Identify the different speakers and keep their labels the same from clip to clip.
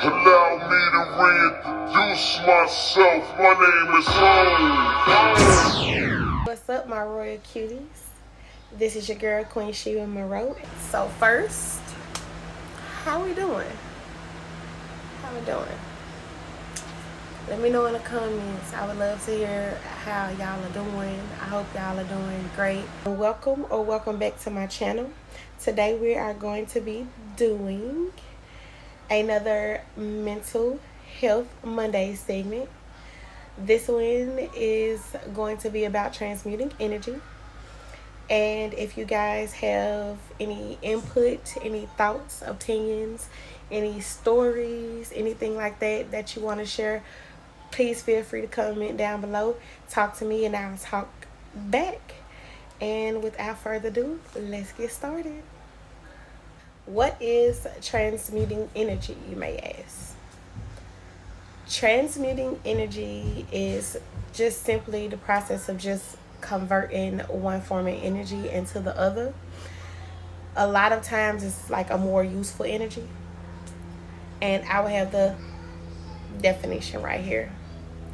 Speaker 1: Allow me to reintroduce myself. My name is Home.
Speaker 2: What's up, my royal cuties? This is your girl, Queen Sheba Monroe. So first, how we doing? How we doing? Let me know in the comments. I would love to hear how y'all are doing. I hope y'all are doing great. Welcome back to my channel. Today we are going to be doing another mental health Monday segment. This one is going to be about transmuting energy. And if you guys have any input, any thoughts, opinions, any stories, anything like that you want to share, please feel free to comment down below. Talk to me and I'll talk back. And without further ado, let's get started. What is transmuting energy, you may ask? Transmuting energy is just simply the process of just converting one form of energy into the other. A lot of times it's like a more useful energy. And I will have the definition right here.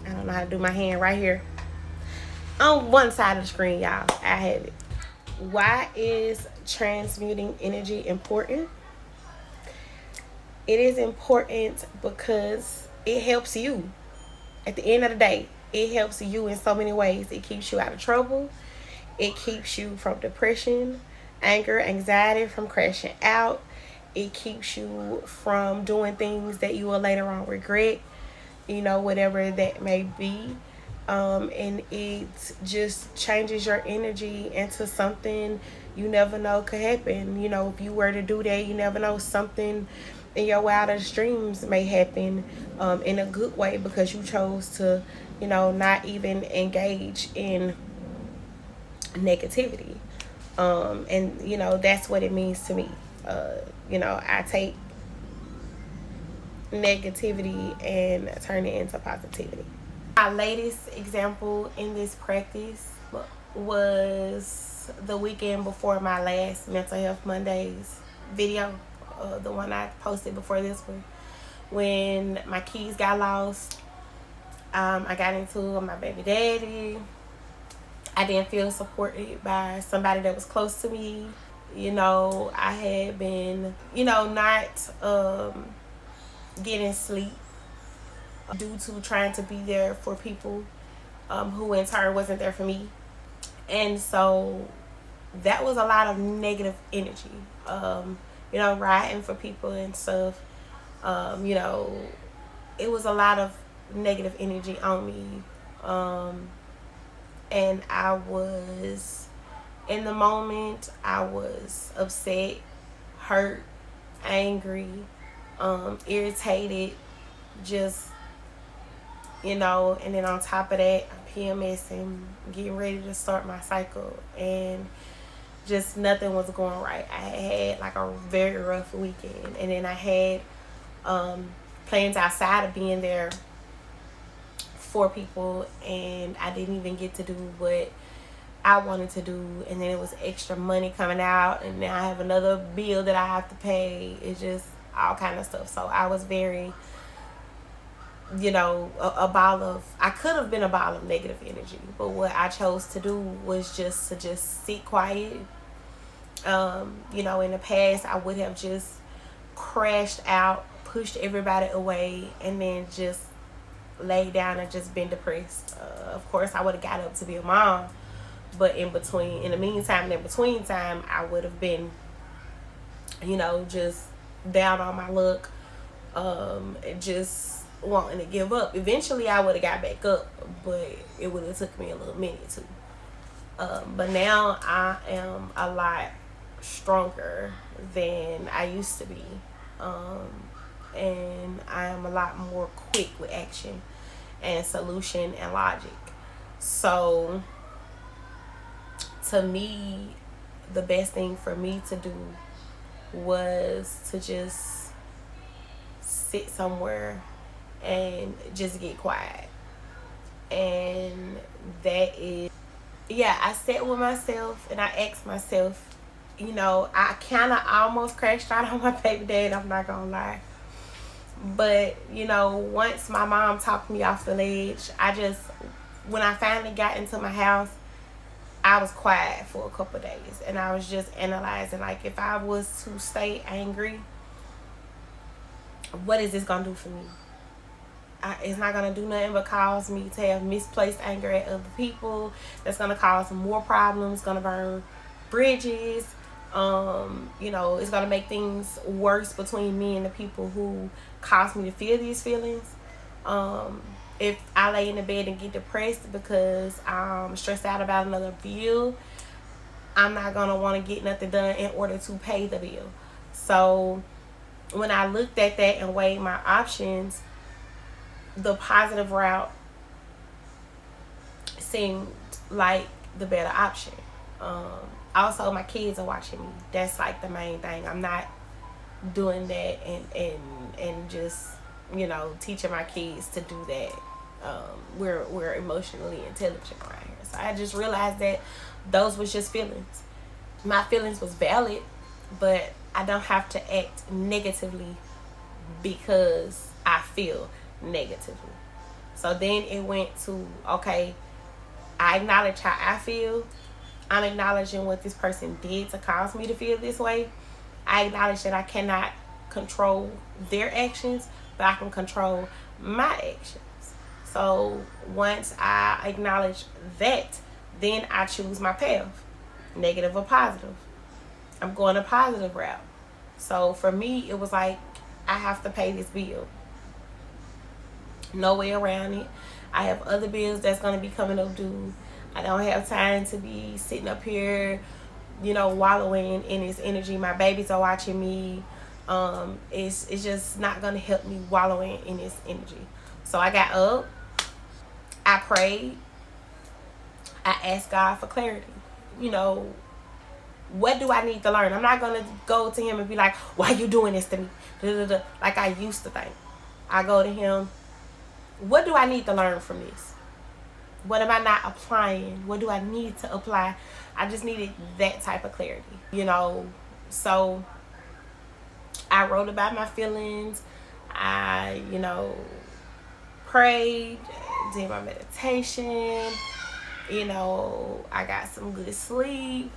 Speaker 2: I don't know how to do my hand right here. On one side of the screen, y'all, I have it. Why is transmuting energy important? It is important because it helps you. At the end of the day, it helps you in so many ways. It keeps you out of trouble. It keeps you from depression, anger, anxiety, from crashing out. It keeps you from doing things that you will later on regret, whatever that may be. And it just changes your energy into something you never know could happen. If you were to do that, you never know, something in your wildest dreams may happen in a good way because you chose to, not even engage in negativity. And, that's what it means to me. I take negativity and turn it into positivity. My latest example in this practice was the weekend before my last Mental Health Mondays video, the one I posted before this one, when my keys got lost. I got into it with my baby daddy. I didn't feel supported by somebody that was close to me. I had been, not getting sleep due to trying to be there for people who in turn wasn't there for me. And so that was a lot of negative energy, riding for people and stuff. It was a lot of negative energy on me. And I was, in the moment, I was upset, hurt, angry, irritated, just, and then on top of that, I'm PMSing, getting ready to start my cycle, and just nothing was going right. I had like a very rough weekend, and then I had plans outside of being there for people, and I didn't even get to do what I wanted to do, and then it was extra money coming out, and then I have another bill that I have to pay. It's just all kind of stuff. So I was very, I could have been a ball of negative energy, but what I chose to do was just to sit quiet. In the past, I would have just crashed out, pushed everybody away, and then just laid down and just been depressed. Of course, I would have got up to be a mom, but in the meantime, I would have been, just down on my luck, just wanting to give up. Eventually I would have got back up, but it would have took me a little minute too. But now I am a lot stronger than I used to be, and I am a lot more quick with action and solution and logic. So to me, the best thing for me to do was to just sit somewhere and just get quiet. And that is, I sat with myself and I asked myself, I kind of almost crashed out on my baby dad, I'm not gonna lie. But, you know, once my mom talked me off the ledge, when I finally got into my house, I was quiet for a couple of days. And I was just analyzing, like, if I was to stay angry, what is this going to do for me? It's not going to do nothing but cause me to have misplaced anger at other people. That's going to cause more problems, going to burn bridges. You know, it's going to make things worse between me and the people who caused me to feel these feelings. If I lay in the bed and get depressed because I'm stressed out about another bill, I'm not going to want to get nothing done in order to pay the bill. So when I looked at that and weighed my options, the positive route seemed like the better option. Also, my kids are watching me. That's like the main thing. I'm not doing that and just, you know, teaching my kids to do that. We're emotionally intelligent around here. So I just realized that those was just feelings. My feelings was valid, but I don't have to act negatively because I feel negatively. So then it went to, okay, I acknowledge how I feel. I'm acknowledging what this person did to cause me to feel this way. I acknowledge that I cannot control their actions, but I can control my actions. So once I acknowledge that, then I choose my path, negative or positive. I'm going a positive route. So for me, it was like, I have to pay this bill. No way around it. I have other bills that's going to be coming up due. I don't have time to be sitting up here, you know, wallowing in this energy. My babies are watching me. It's just not going to help me wallowing in this energy. So I got up. I prayed. I asked God for clarity. You know, what do I need to learn? I'm not going to go to him and be like, why are you doing this to me? Like I used to think. I go to him. What do I need to learn from this? What am I not applying? What do I need to apply? I just needed that type of clarity, you know. So I wrote about my feelings. I, you know, prayed, did my meditation. You know, I got some good sleep.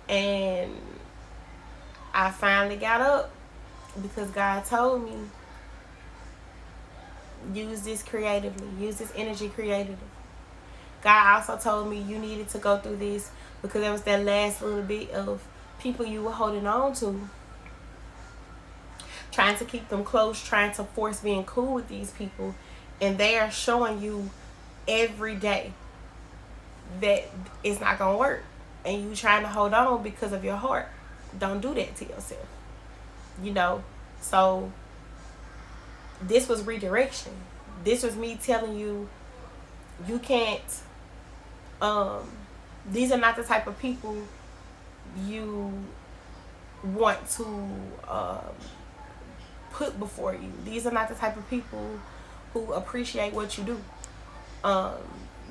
Speaker 2: And I finally got up because God told me, use this creatively. Use this energy creatively. God also told me you needed to go through this because there was that last little bit of people you were holding on to, trying to keep them close, trying to force being cool with these people, and they are showing you every day that it's not gonna work, and you trying to hold on because of your heart. Don't do that to yourself, you know. So this was redirection. This was me telling you, you can't, these are not the type of people you want to put before you. These are not the type of people who appreciate what you do.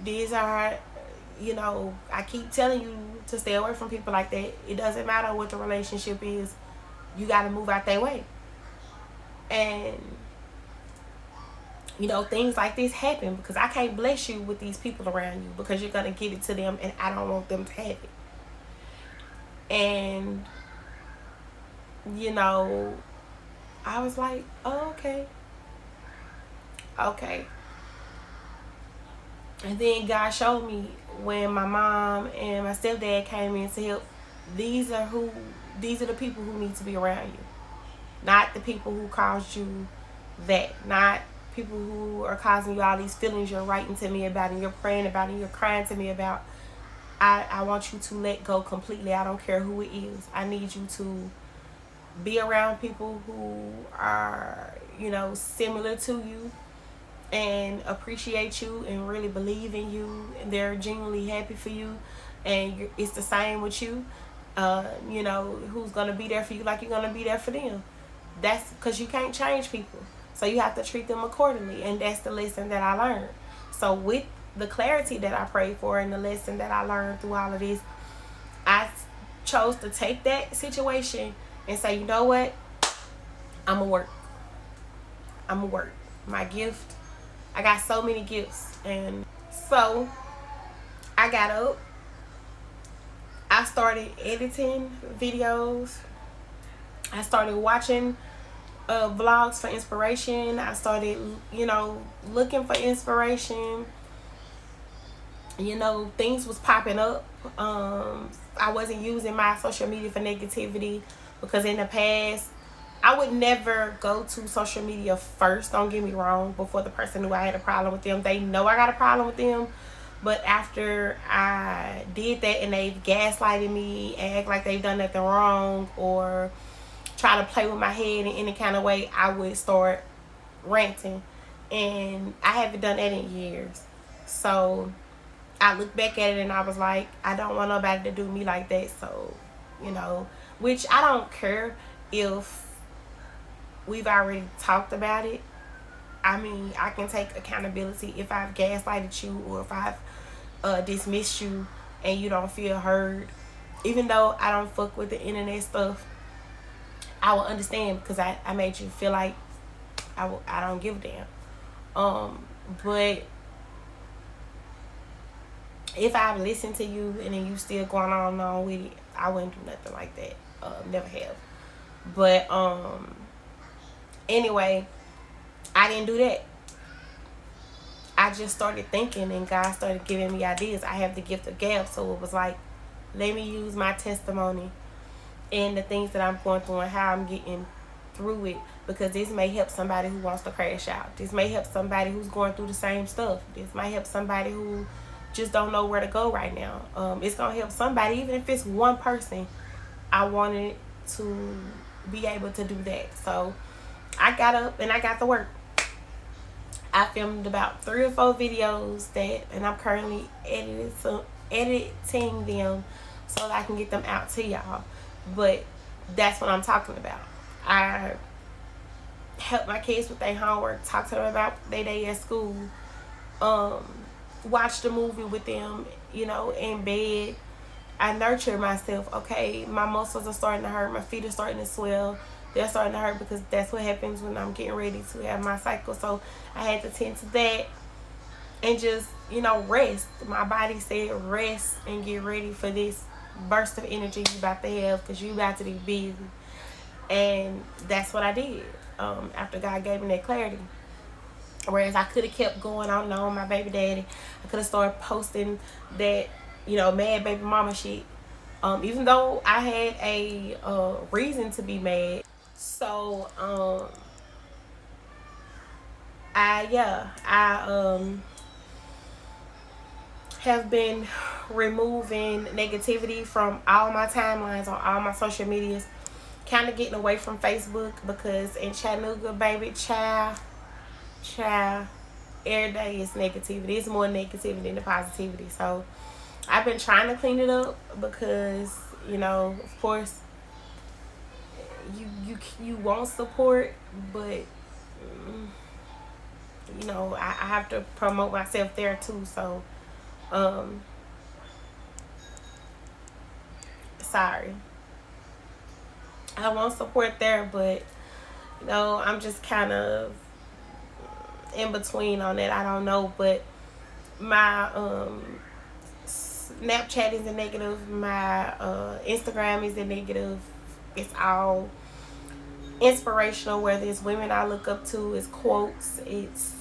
Speaker 2: These are, you know, I keep telling you to stay away from people like that. It doesn't matter what the relationship is. You got to move out their way. And, you know, things like this happen because I can't bless you with these people around you because you're going to give it to them and I don't want them to have it. And, you know, I was like, oh, okay. Okay. And then God showed me when my mom and my stepdad came in to help, these are the people who need to be around you. Not the people who caused you that. Not people who are causing you all these feelings you're writing to me about and you're praying about and you're crying to me about. I want you to let go completely. I don't care who it is. I need you to be around people who are, you know, similar to you and appreciate you and really believe in you, and they're genuinely happy for you, and it's the same with you. You know, who's gonna be there for you like you're gonna be there for them. That's because you can't change people, so you have to treat them accordingly, and that's the lesson that I learned. So with the clarity that I prayed for and the lesson that I learned through all of this, I chose to take that situation and say, you know what, I'm gonna work. I'm gonna work. My gift, I got so many gifts. And so I got up, I started editing videos, I started watching vlogs for inspiration. I started, looking for inspiration. Things was popping up. I wasn't using my social media for negativity, because in the past I would never go to social media first, don't get me wrong, before the person knew I had a problem with them. They know I got a problem with them, but after I did that and they've gaslighted me and act like they've done nothing wrong, or try to play with my head in any kind of way, I would start ranting. And I haven't done that in years. So I look back at it and I was like, I don't want nobody to do me like that. So, which I don't care if we've already talked about it. I mean, I can take accountability if I've gaslighted you, or if I've dismissed you and you don't feel heard. Even though I don't fuck with the internet stuff, I will understand, because I made you feel like I don't give a damn. But if I've listened to you and then you still going on with it, I wouldn't do nothing like that. Never have. But anyway, I didn't do that. I just started thinking, and God started giving me ideas. I have the gift of gab, so it was like, let me use my testimony and the things that I'm going through and how I'm getting through it, because this may help somebody who wants to crash out. This may help somebody who's going through the same stuff. This might help somebody who just don't know where to go right now. It's gonna help somebody, even if it's one person. I wanted to be able to do that. So I got up and I got to work. I filmed about 3 or 4 videos and I'm currently editing them so that I can get them out to y'all. But that's what I'm talking about. I help my kids with their homework, talk to them about their day at school, watch the movie with them, in bed. I nurture myself. Okay, my muscles are starting to hurt, my feet are starting to swell, they're starting to hurt, because that's what happens when I'm getting ready to have my cycle. So I had to tend to that and just, rest. My body said rest and get ready for this burst of energy you about to have, because you about to be busy. And that's what I did after God gave me that clarity. Whereas I could have kept going on and on my baby daddy. I could have started posting that, mad baby mama shit. Even though I had a reason to be mad. So I have been removing negativity from all my timelines on all my social medias. Kind of getting away from Facebook, because in Chattanooga, baby, child, every day is negativity. It's more negativity than the positivity. So I've been trying to clean it up, because of course you want support, but I have to promote myself there too. So sorry, I want support there, but I'm just kind of in between on that. I don't know, but my Snapchat is a negative, my Instagram is a negative. It's all inspirational, whether it's women I look up to, it's quotes, it's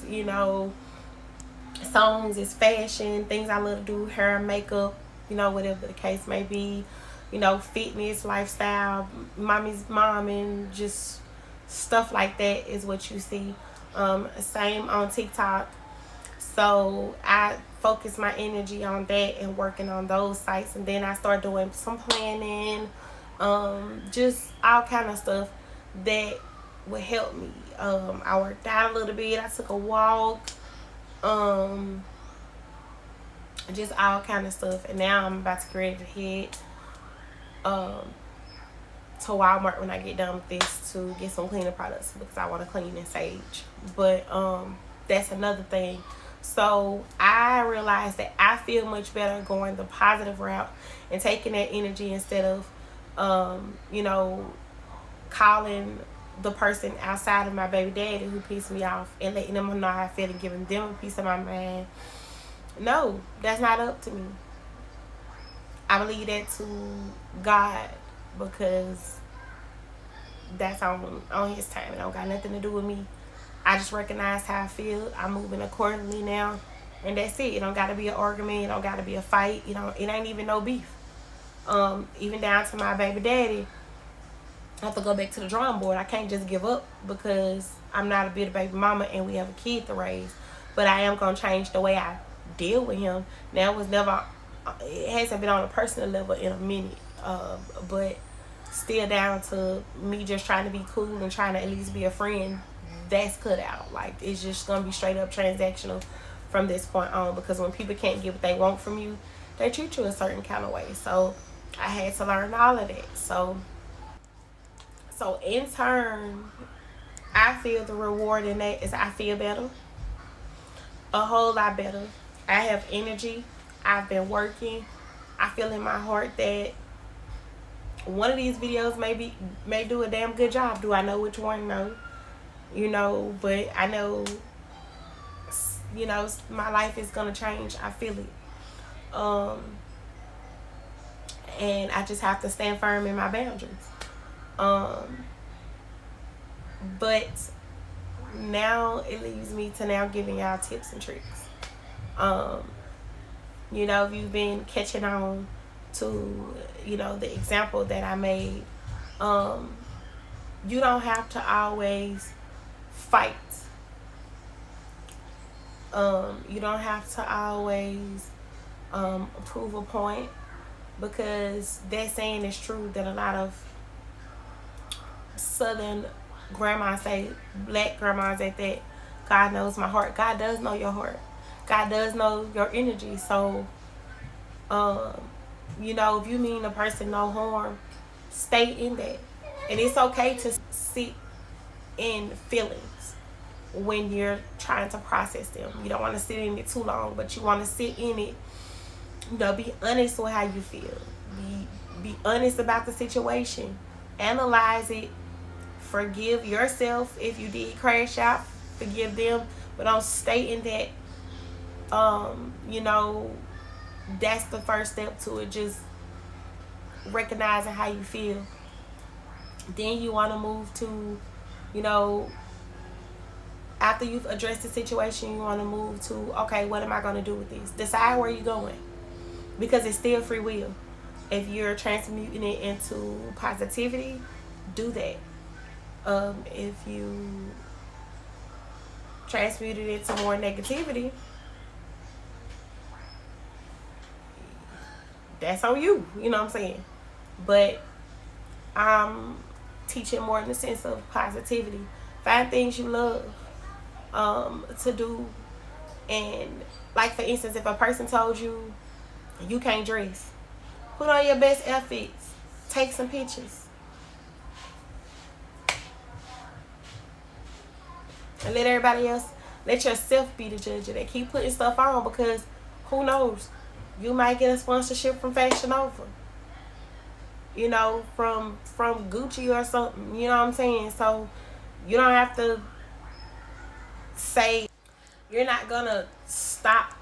Speaker 2: songs, it's fashion, things I love to do, hair, makeup, whatever the case may be, fitness, lifestyle, mommy's mom, and just stuff like that is what you see. Same on TikTok. So I focus my energy on that and working on those sites, and then I start doing some planning, just all kind of stuff that would help me. I worked out a little bit, I took a walk, just all kind of stuff. And now I'm about to get ready to head to Walmart when I get done with this to get some cleaning products, because I want to clean and sage. But that's another thing. So I realized that I feel much better going the positive route and taking that energy instead of calling the person outside of my baby daddy who pissed me off and letting them know how I feel and giving them a piece of my mind. No, that's not up to me. I believe that to God, because that's on his time. It don't got nothing to do with me. I just recognize how I feel. I'm moving accordingly now. And that's it. It don't gotta be an argument. It don't gotta be a fight. It ain't even no beef. Even down to my baby daddy, I have to go back to the drawing board. I can't just give up because I'm not a bitter baby mama and we have a kid to raise. But I am gonna change the way I deal with him. Now it hasn't been on a personal level in a minute. But still down to me just trying to be cool and trying to at least be a friend. That's cut out. Like, it's just gonna be straight up transactional from this point on, because when people can't get what they want from you, they treat you a certain kind of way. So I had to learn all of that. So in turn, I feel the reward in that is I feel better, a whole lot better. I have energy. I've been working. I feel in my heart that one of these videos may do a damn good job. Do I know which one? No. But I know, my life is gonna change. I feel it. And I just have to stand firm in my boundaries. But now it leaves me to now giving y'all tips and tricks. If you've been catching on to, the example that I made, you don't have to always fight. You don't have to always prove a point, because that saying is true that a lot of Southern grandmas say, black grandmas at that, God knows my heart. God does know your heart. God does know your energy. So, if you mean a person no harm, stay in that. And it's okay to sit in feelings when you're trying to process them. You don't want to sit in it too long, but you want to sit in it. Be honest with how you feel. Be honest about the situation. Analyze it. Forgive yourself if you did crash out. Forgive them, but don't stay in that. That's the first step to it. Just recognizing how you feel. Then you want to move to, after you've addressed the situation, you want to move to, okay, what am I going to do with this? Decide where you're going, because it's still free will. If you're transmuting it into positivity, do that. If you transmuted it to more negativity, that's on you. You know what I'm saying? But I'm teaching more in the sense of positivity. Find things you love to do. And like, for instance, if a person told you you can't dress, put on your best outfits. Take some pictures. And let yourself be the judge of that. Keep putting stuff on, because who knows? You might get a sponsorship from Fashion Nova. From Gucci or something. You know what I'm saying? So you don't have to say you're not gonna stop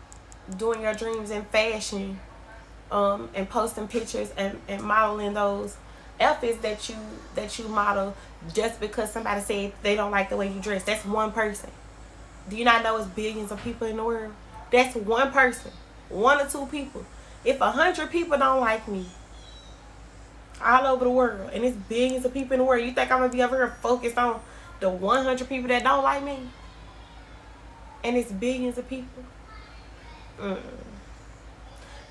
Speaker 2: doing your dreams in fashion, and posting pictures and modeling those outfits that you model just because somebody said they don't like the way you dress. That's one person. Do you not know it's billions of people in the world? That's one person. 1 or 2 people. If 100 people don't like me all over the world, and it's billions of people in the world, you think I'm gonna be over here focused on the 100 people that don't like me? And it's billions of people.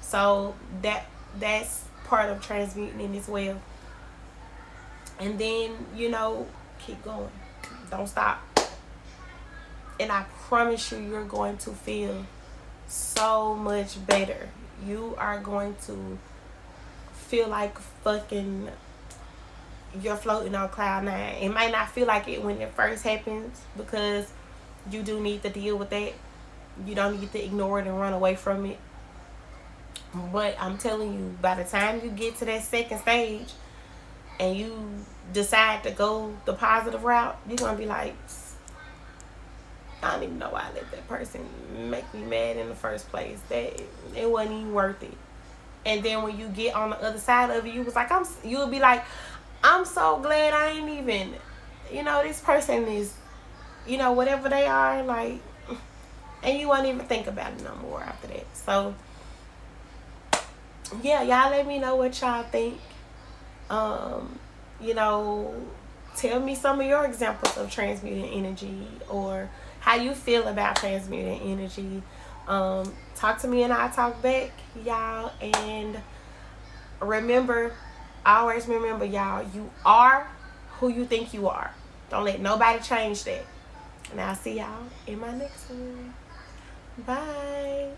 Speaker 2: So that's part of transmuting as well. And then, keep going. Don't stop. And I promise you're going to feel so much better. You are going to feel like fucking you're floating on cloud 9. It might not feel like it when it first happens, because you do need to deal with that. You don't need to ignore it and run away from it. But I'm telling you, by the time you get to that second stage and you decide to go the positive route, you're gonna be like, I don't even know why I let that person make me mad in the first place. That it wasn't even worth it. And then when you get on the other side of it, you'll be like, I'm so glad I ain't even, this person is, whatever they are, like, and you won't even think about it no more after that. So yeah, y'all let me know what y'all think. Tell me some of your examples of transmuting energy, or how you feel about transmuting energy. Talk to me and I'll talk back, y'all. And always remember, y'all, you are who you think you are. Don't let nobody change that. And I'll see y'all in my next one. Bye.